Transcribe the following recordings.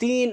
3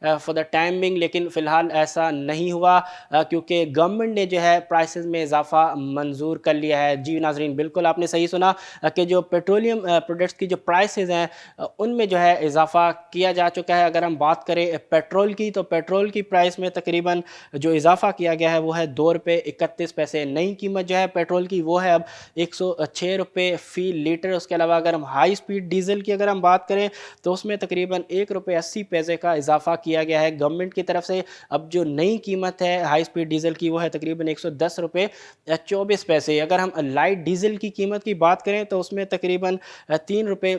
for the timing, لیکن فی الحال ایسا نہیں ہوا کیونکہ گورنمنٹ نے جو ہے پرائسز میں اضافہ منظور کر لیا ہے۔ جی ناظرین، بالکل آپ نے صحیح سنا کہ جو پیٹرولیم پروڈکٹس کی جو پرائسز ہیں ان میں جو ہے اضافہ کیا جا چکا ہے۔ اگر ہم بات کریں پیٹرول کی، تو پیٹرول کی پرائس میں تقریباً جو اضافہ کیا گیا ہے وہ ہے 2 روپے 31 پیسے۔ نئی قیمت جو ہے پیٹرول کی وہ ہے اب 106 روپے فی لیٹر۔ اس کے علاوہ اگر ہم ہائی سپیڈ ڈیزل کی اگر ہم بات کریں تو اس میں تقریباً 1 روپے 80 پیسے کا اضافہ کیا گیا ہے گورنمنٹ کی طرف سے۔ اب جو نئی قیمت ہے ہائی سپیڈ ڈیزل کی وہ ہے تقریباً 110 روپے 24 پیسے۔ اگر ہم لائٹ ڈیزل کی قیمت کی بات کریں تو اس میں تقریباً 3 روپے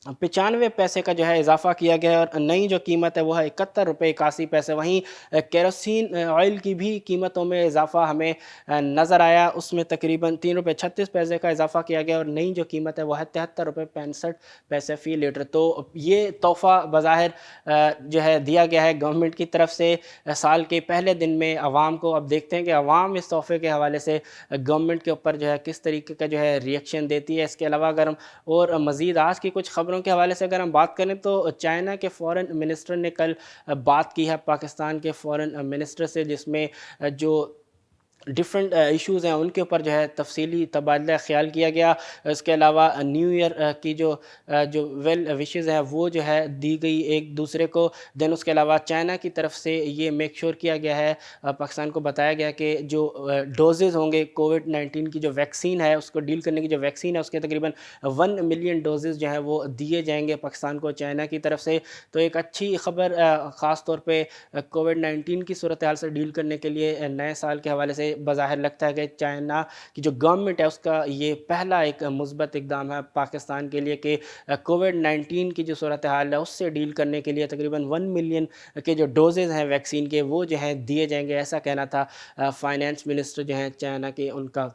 95 پیسے کا جو ہے اضافہ کیا گیا ہے، اور نئی جو قیمت ہے وہ ہے 71 روپے 81 پیسے۔ وہیں کیروسین آئل کی بھی قیمتوں میں اضافہ ہمیں نظر آیا، اس میں تقریباً 3 روپے 36 پیسے کا اضافہ کیا گیا، اور نئی جو قیمت ہے وہ ہے 73 روپے 65 پیسے فی لیٹر۔ تو یہ تحفہ بظاہر جو ہے دیا گیا ہے گورنمنٹ کی طرف سے سال کے پہلے دن میں عوام کو۔ اب دیکھتے ہیں کہ عوام اس تحفے کے حوالے سے گورنمنٹ کے اوپر جو ہے کس طریقے کا جو ہے ریئیکشن دیتی ہے۔ اس کے علاوہ اگر ہم اور مزید آج کی کچھ خبروں کے حوالے سے اگر ہم بات کریں تو چائنا کے فورن منسٹر نے کل بات کی ہے پاکستان کے فورن منسٹر سے، جس میں جو ڈفرینٹ ایشوز ہیں ان کے اوپر جو ہے تفصیلی تبادلہ خیال کیا گیا۔ اس کے علاوہ نیو ایئر کی جو ویل وشز ہیں وہ جو ہے دی گئی ایک دوسرے کو۔ دین اس کے علاوہ چائنا کی طرف سے یہ میک شور کیا گیا ہے، پاکستان کو بتایا گیا کہ جو ڈوزز ہوں گے کووڈ-19 کی جو ویکسین ہے اس کو ڈیل کرنے کی جو ویکسین ہے اس کے تقریباً 1 ملین ڈوزز جو ہیں وہ دیے جائیں گے پاکستان کو چائنا کی طرف سے۔ تو ایک اچھی خبر خاص طور پہ کووڈ-19 کی صورتحال سے ڈیل کرنے کے لیے نئے سال کے حوالے سے بظاہر لگتا ہے کہ چائنا کی جو گورنمنٹ ہے اس کا یہ پہلا ایک مثبت اقدام ہے پاکستان کے لیے کہ کووڈ-19 کی جو صورتحال ہے اس سے ڈیل کرنے کے لیے تقریباً 1 ملین کے جو ڈوزز ہیں ویکسین کے وہ جو ہیں دیے جائیں گے، ایسا کہنا تھا فائنینس منسٹر جو ہیں چائنا کے ان کا۔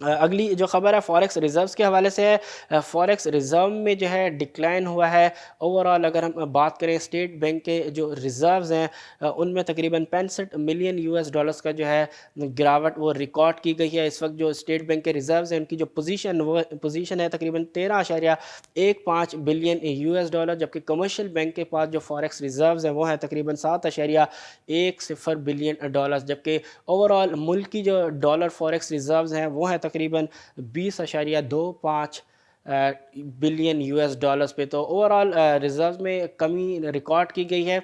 اگلی جو خبر ہے فوریکس ریزروز کے حوالے سے ہے۔ فوریکس ریزرو میں جو ہے ڈکلائن ہوا ہے اوورال۔ اگر ہم بات کریں اسٹیٹ بینک کے جو ریزروز ہیں ان میں تقریباً 65 ملین US ڈالرز کا جو ہے گراوٹ وہ ریکارڈ کی گئی ہے۔ اس وقت جو اسٹیٹ بینک کے ریزروز ہیں ان کی جو پوزیشن ہے تقریباً 13.15 بلین US ڈالر، جبکہ کمرشل بینک کے پاس جو فوریکس ریزروز ہیں وہ ہیں تقریباً 7.10 بلین ڈالرز، جبکہ اوورال ملک کی جو ڈالر فوریکس ریزروز ہیں وہ ہیں تقریباً 20.25 بلین US ڈالرز پہ۔ تو اوورال ریزروز میں کمی ریکارڈ کی گئی ہے،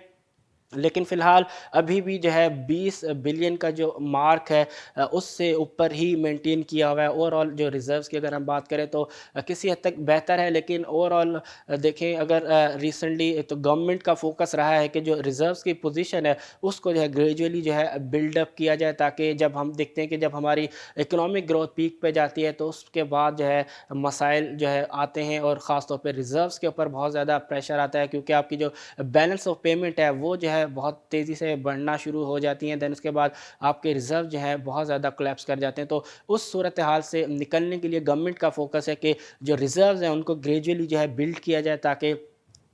لیکن فی الحال ابھی بھی جو ہے 20 بلین کا جو مارک ہے اس سے اوپر ہی مینٹین کیا ہوا ہے۔ اوورال جو ریزروز کی اگر ہم بات کریں تو کسی حد تک بہتر ہے، لیکن اوورال دیکھیں اگر ریسنٹلی تو گورنمنٹ کا فوکس رہا ہے کہ جو ریزروز کی پوزیشن ہے اس کو جو ہے گریجولی جو ہے بلڈ اپ کیا جائے، تاکہ جب ہم دیکھتے ہیں کہ جب ہماری اکنامک گروتھ پیک پہ جاتی ہے تو اس کے بعد جو ہے مسائل جو ہے آتے ہیں، اور خاص طور پہ ریزروز کے اوپر بہت زیادہ پریشر آتا ہے کیونکہ آپ کی جو بیلنس آف پیمنٹ ہے وہ جو ہے بہت تیزی سے بڑھنا شروع ہو جاتی ہیں، دین اس کے بعد آپ کے ریزرو جو ہے بہت زیادہ کولیپس کر جاتے ہیں۔ تو اس صورتحال سے نکلنے کے لیے گورنمنٹ کا فوکس ہے کہ جو ریزروز ہیں ان کو گریجولی جو ہے بلڈ کیا جائے، تاکہ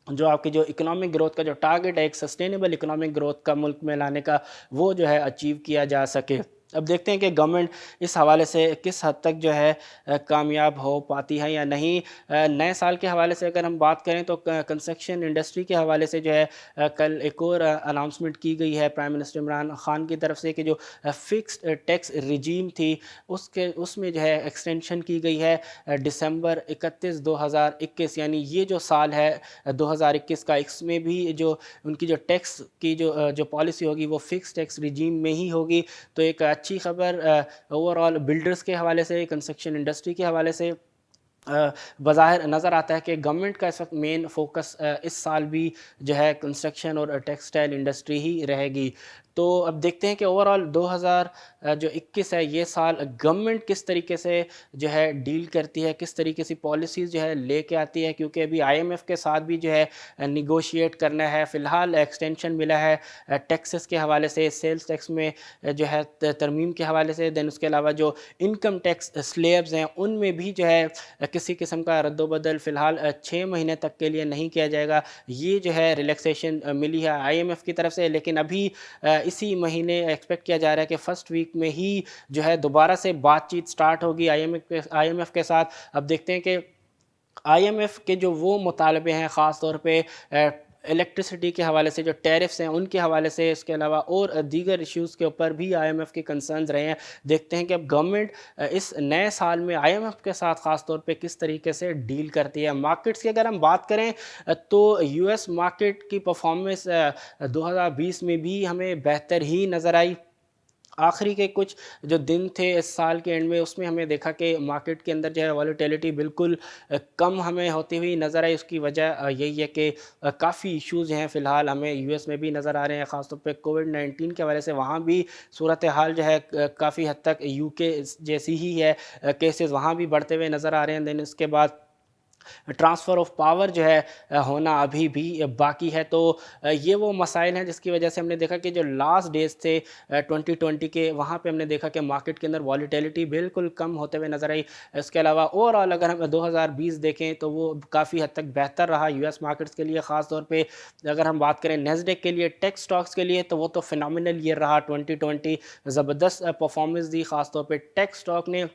جو آپ کی جو اکنامک گروتھ کا جو ٹارگٹ ہے ایک سسٹینیبل اکنامک گروتھ کا ملک میں لانے کا وہ جو ہے اچیو کیا جا سکے۔ اب دیکھتے ہیں کہ گورنمنٹ اس حوالے سے کس حد تک جو ہے کامیاب ہو پاتی ہے یا نہیں۔ نئے سال کے حوالے سے اگر ہم بات کریں تو کنسٹرکشن انڈسٹری کے حوالے سے جو ہے کل ایک اور اناؤنسمنٹ کی گئی ہے پرائم منسٹر عمران خان کی طرف سے کہ جو فکسڈ ٹیکس رجیم تھی اس میں جو ہے ایکسٹینشن کی گئی ہے دسمبر 31 2021، یعنی یہ جو سال ہے 2021 کا، اس میں بھی جو ان کی جو ٹیکس کی جو پالیسی ہوگی وہ فکسڈ ٹیکس رجیم میں ہی ہوگی۔ تو ایک اچھی خبر اوورال بلڈرز کے حوالے سے، کنسٹرکشن انڈسٹری کے حوالے سے بظاہر نظر آتا ہے کہ گورنمنٹ کا اس وقت مین فوکس اس سال بھی جو ہے کنسٹرکشن اور ٹیکسٹائل انڈسٹری ہی رہے گی۔ تو اب دیکھتے ہیں کہ اوورال 2021 ہے یہ سال گورنمنٹ کس طریقے سے جو ہے ڈیل کرتی ہے، کس طریقے سے پالیسیز جو ہے لے کے آتی ہے، کیونکہ ابھی IMF کے ساتھ بھی جو ہے نیگوشیٹ کرنا ہے۔ فی الحال ایکسٹینشن ملا ہے ٹیکسز کے حوالے سے، سیلز ٹیکس میں جو ہے ترمیم کے حوالے سے، دین اس کے علاوہ جو انکم ٹیکس سلیبز ہیں ان میں بھی جو ہے کسی قسم کا رد و بدل فی الحال 6 مہینے تک کے لیے نہیں کیا جائے گا۔ یہ جو ہے ریلیکسیشن ملی ہے IMF کی طرف سے، لیکن ابھی اسی مہینے ایکسپیکٹ کیا جا رہا ہے کہ فرسٹ ویک میں ہی جو ہے دوبارہ سے بات چیت سٹارٹ ہوگی IMF کے ساتھ۔ اب دیکھتے ہیں کہ IMF کے جو وہ مطالبے ہیں، خاص طور پہ الیکٹرسٹی کے حوالے سے جو ٹیرفس ہیں ان کے حوالے سے، اس کے علاوہ اور دیگر ایشوز کے اوپر بھی آئی ایم ایف کے کنسرنز رہے ہیں۔ دیکھتے ہیں کہ اب گورنمنٹ اس نئے سال میں آئی ایم ایف کے ساتھ خاص طور پہ کس طریقے سے ڈیل کرتی ہے۔ مارکیٹس کی اگر ہم بات کریں تو یو ایس مارکیٹ کی پرفارمنس 2020 میں بھی ہمیں بہتر ہی نظر آئی۔ آخری کے کچھ جو دن تھے اس سال کے اینڈ میں، اس میں ہمیں دیکھا کہ مارکیٹ کے اندر جو ہے والیٹیلیٹی بالکل کم ہمیں ہوتی ہوئی نظر آئی۔ اس کی وجہ یہی ہے کہ کافی ایشوز ہیں فی الحال ہمیں یو ایس میں بھی نظر آ رہے ہیں، خاص طور پہ کووڈ-19 کے حوالے سے وہاں بھی صورتحال جو ہے کافی حد تک یو کے جیسی ہی ہے، کیسز وہاں بھی بڑھتے ہوئے نظر آ رہے ہیں۔ دین اس کے بعد ٹرانسفر آف پاور جو ہے ہونا ابھی بھی باقی ہے۔ تو یہ وہ مسائل ہیں جس کی وجہ سے ہم نے دیکھا کہ جو لاسٹ ڈیز تھے 2020 کے، وہاں پہ ہم نے دیکھا کہ مارکیٹ کے اندر والیٹیلیٹی بالکل کم ہوتے ہوئے نظر آئی۔ اس کے علاوہ اوور آل اگر ہم 2020 دیکھیں تو وہ کافی حد تک بہتر رہا یو ایس مارکیٹس کے لیے، خاص طور پہ اگر ہم بات کریں نیسڈیک کے لیے، ٹیک سٹاکس کے لیے، تو وہ تو فینومینل ایئر رہا 2020، زبردست پرفارمنس دی خاص طور پہ ٹیک سٹاک نے۔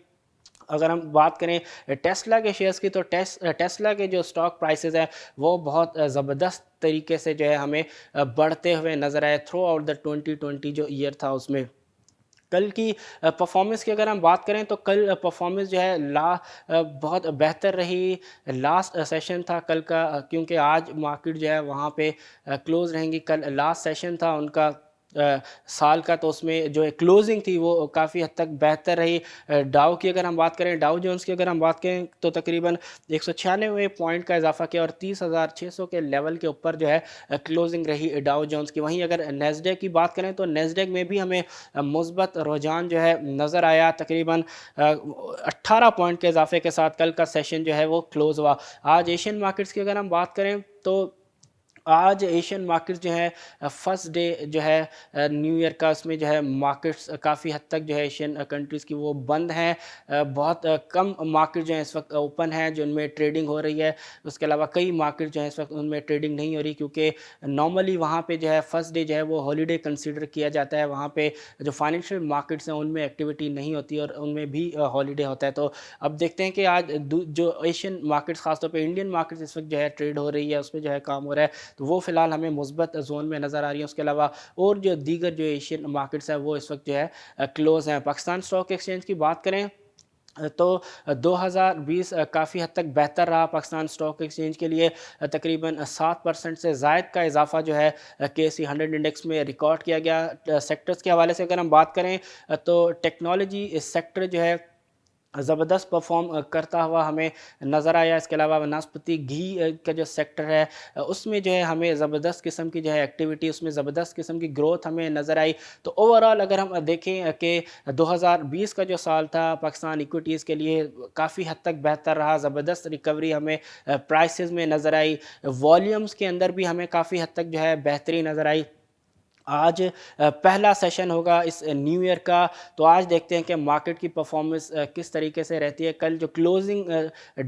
اگر ہم بات کریں ٹیسلا کے شیئرز کی تو ٹیسلا کے جو سٹاک پرائسز ہیں وہ بہت زبردست طریقے سے جو ہے ہمیں بڑھتے ہوئے نظر آئے تھرو آؤٹ دا 2020 جو ایئر تھا اس میں۔ کل کی پرفارمنس کی اگر ہم بات کریں تو کل پرفارمنس جو ہے بہت بہتر رہی۔ لاسٹ سیشن تھا کل کا، کیونکہ آج مارکیٹ جو ہے وہاں پہ کلوز رہیں گی، کل لاسٹ سیشن تھا ان کا سال کا، تو اس میں جو کلوزنگ تھی وہ کافی حد تک بہتر رہی۔ ڈاؤ کی اگر ہم بات کریں، ڈاؤ جونز کی اگر ہم بات کریں تو تقریباً 196 پوائنٹ کا اضافہ کیا اور 30,600 کے لیول کے اوپر جو ہے کلوزنگ رہی ڈاؤ جونز کی۔ وہیں اگر نیسڈیک کی بات کریں تو نیسڈیک میں بھی ہمیں مثبت رجحان جو ہے نظر آیا، تقریباً 18 پوائنٹ کے اضافے کے ساتھ کل کا سیشن جو ہے وہ کلوز ہوا۔ آج ایشین مارکیٹس کی اگر ہم بات کریں تو آج ایشین مارکیٹس جو ہے فرسٹ ڈے جو ہے نیو ایئر کا، اس میں جو ہے مارکیٹس کافی حد تک جو ہے ایشین کنٹریز کی وہ بند ہیں۔ بہت کم مارکیٹ جو ہیں اس وقت اوپن ہیں جن میں ٹریڈنگ ہو رہی ہے۔ اس کے علاوہ کئی مارکیٹ جو ہیں اس وقت ان میں ٹریڈنگ نہیں ہو رہی، کیونکہ نارملی وہاں پہ جو ہے فرسٹ ڈے جو ہے وہ ہالیڈے کنسیڈر کیا جاتا ہے، وہاں پہ جو فائنینشیل مارکیٹس ہیں ان میں ایکٹیویٹی نہیں ہوتی اور ان میں بھی ہالیڈے ہوتا ہے۔ تو اب دیکھتے ہیں کہ آج جو ایشین مارکیٹس خاص طور پہ انڈین مارکیٹس اس وقت جو ہے ٹریڈ ہو رہی ہے، اس میں جو ہے کام ہو رہا ہے، تو وہ فی الحال ہمیں مثبت زون میں نظر آ رہی ہے۔ اس کے علاوہ اور جو دیگر جو ایشین مارکیٹس ہیں وہ اس وقت جو ہے کلوز ہیں۔ پاکستان اسٹاک ایکسچینج کی بات کریں تو 2020 کافی حد تک بہتر رہا پاکستان اسٹاک ایکسچینج کے لیے، تقریباً 7% سے زائد کا اضافہ جو ہے KSE 100 انڈیکس میں ریکارڈ کیا گیا۔ سیکٹرز کے حوالے سے اگر ہم بات کریں تو ٹیکنالوجی سیکٹر جو ہے زبردست پرفارم کرتا ہوا ہمیں نظر آیا۔ اس کے علاوہ بناسپتی گھی کا جو سیکٹر ہے اس میں جو ہے ہمیں زبردست قسم کی جو ہے ایکٹیویٹی، اس میں زبردست قسم کی گروتھ ہمیں نظر آئی۔ تو اوورآل اگر ہم دیکھیں کہ 2020 کا جو سال تھا پاکستان ایکویٹیز کے لیے کافی حد تک بہتر رہا، زبردست ریکوری ہمیں پرائسز میں نظر آئی، والیومز کے اندر بھی ہمیں کافی حد تک جو ہے بہتری نظر آئی۔ آج پہلا سیشن ہوگا اس نیو ایئر کا، تو آج دیکھتے ہیں کہ مارکیٹ کی پرفارمنس کس طریقے سے رہتی ہے۔ کل جو کلوزنگ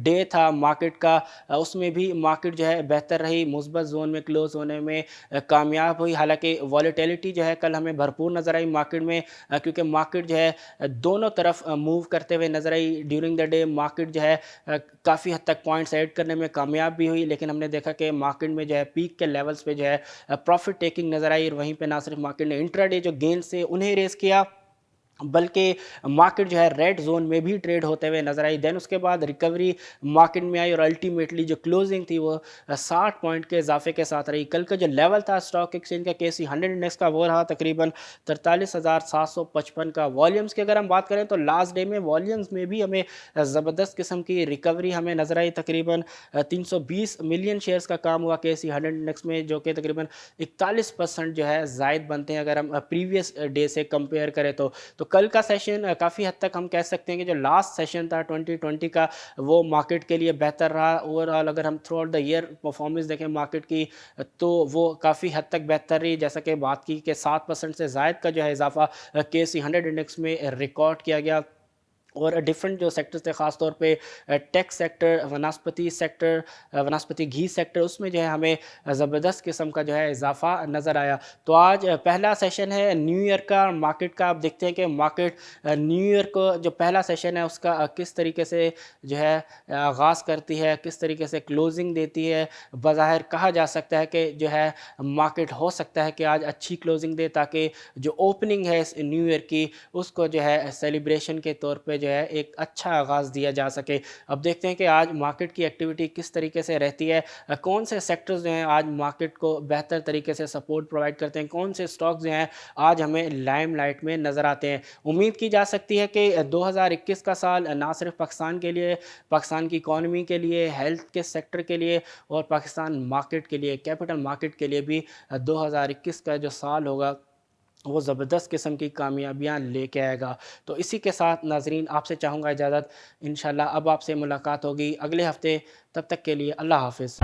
ڈے تھا مارکیٹ کا، اس میں بھی مارکیٹ جو ہے بہتر رہی، مثبت زون میں کلوز ہونے میں کامیاب ہوئی۔ حالانکہ والیٹیلیٹی جو ہے کل ہمیں بھرپور نظر آئی مارکیٹ میں، کیونکہ مارکیٹ جو ہے دونوں طرف موو کرتے ہوئے نظر آئی۔ ڈیورنگ دا ڈے مارکیٹ جو ہے کافی حد تک پوائنٹس ایڈ کرنے میں کامیاب بھی ہوئی، لیکن ہم نے دیکھا کہ مارکیٹ میں جو ہے پیک کے لیولز پہ جو ہے پروفٹ ٹیکنگ نظر آئی، اور وہیں پہ نہ صرف مارکیٹ نے انٹرا ڈے جو گین سے انہیں ریز کیا، بلکہ مارکیٹ جو ہے ریڈ زون میں بھی ٹریڈ ہوتے ہوئے نظر آئی۔ دین اس کے بعد ریکوری مارکیٹ میں آئی اور الٹیمیٹلی جو کلوزنگ تھی وہ 60 پوائنٹ کے اضافے کے ساتھ رہی۔ کل کا جو لیول تھا اسٹاک ایکسچینج کا KSE 100 انڈیکس کا، وہ رہا تقریباً 43,755 کا۔ والیومز کی اگر ہم بات کریں تو لاسٹ ڈے میں والیومز میں بھی ہمیں زبردست قسم کی ریکوری ہمیں نظر آئی، تقریباً 320 ملین شیئرز کا کام ہوا KSE 100 انڈیکس میں، جو کہ تقریباً 41% جو ہے زائد بنتے ہیں اگر ہم پریویس ڈے سے کمپیئر کریں تو کل کا سیشن کافی حد تک ہم کہہ سکتے ہیں کہ جو لاسٹ سیشن تھا 2020 کا وہ مارکیٹ کے لیے بہتر رہا۔ اوورآل اگر ہم throughout the year performance دیکھیں مارکیٹ کی تو وہ کافی حد تک بہتر رہی، جیسا کہ بات کی کہ 7% سے زائد کا جو ہے اضافہ KSE 100 انڈیکس میں ریکارڈ کیا گیا۔ اور ڈفرینٹ جو سیکٹرز تھے، خاص طور پہ ٹیک سیکٹر، وناسپتی سیکٹر، وناسپتی گھی سیکٹر، اس میں جو ہے ہمیں زبردست قسم کا جو ہے اضافہ نظر آیا۔ تو آج پہلا سیشن ہے نیو ایئر کا مارکیٹ کا۔ آپ دیکھتے ہیں کہ مارکیٹ نیو ایئر کو جو پہلا سیشن ہے اس کا کس طریقے سے جو ہے آغاز کرتی ہے، کس طریقے سے کلوزنگ دیتی ہے۔ بظاہر کہا جا سکتا ہے کہ جو ہے مارکیٹ ہو سکتا ہے کہ آج اچھی کلوزنگ دے، تاکہ جو اوپننگ ہے اس نیو ایئر کی اس کو جو ہے سیلیبریشن کے طور پہ جو ہے ایک اچھا آغاز دیا جا سکے۔ اب دیکھتے ہیں کہ آج مارکیٹ کی ایکٹیویٹی کس طریقے سے رہتی ہے، کون سے سیکٹرز جو ہیں آج مارکیٹ کو بہتر طریقے سے سپورٹ پرووائڈ کرتے ہیں، کون سے سٹاکس جو ہیں آج ہمیں لائم لائٹ میں نظر آتے ہیں۔ امید کی جا سکتی ہے کہ 2021 کا سال نہ صرف پاکستان کے لیے، پاکستان کی اکانومی کے لیے، ہیلتھ کے سیکٹر کے لیے اور پاکستان مارکیٹ کے لیے، کیپٹل مارکیٹ کے لیے بھی 2021 کا جو سال ہوگا وہ زبردست قسم کی کامیابیاں لے کے آئے گا۔ تو اسی کے ساتھ ناظرین آپ سے چاہوں گا اجازت، انشاءاللہ اب آپ سے ملاقات ہوگی اگلے ہفتے، تب تک کے لیے اللہ حافظ۔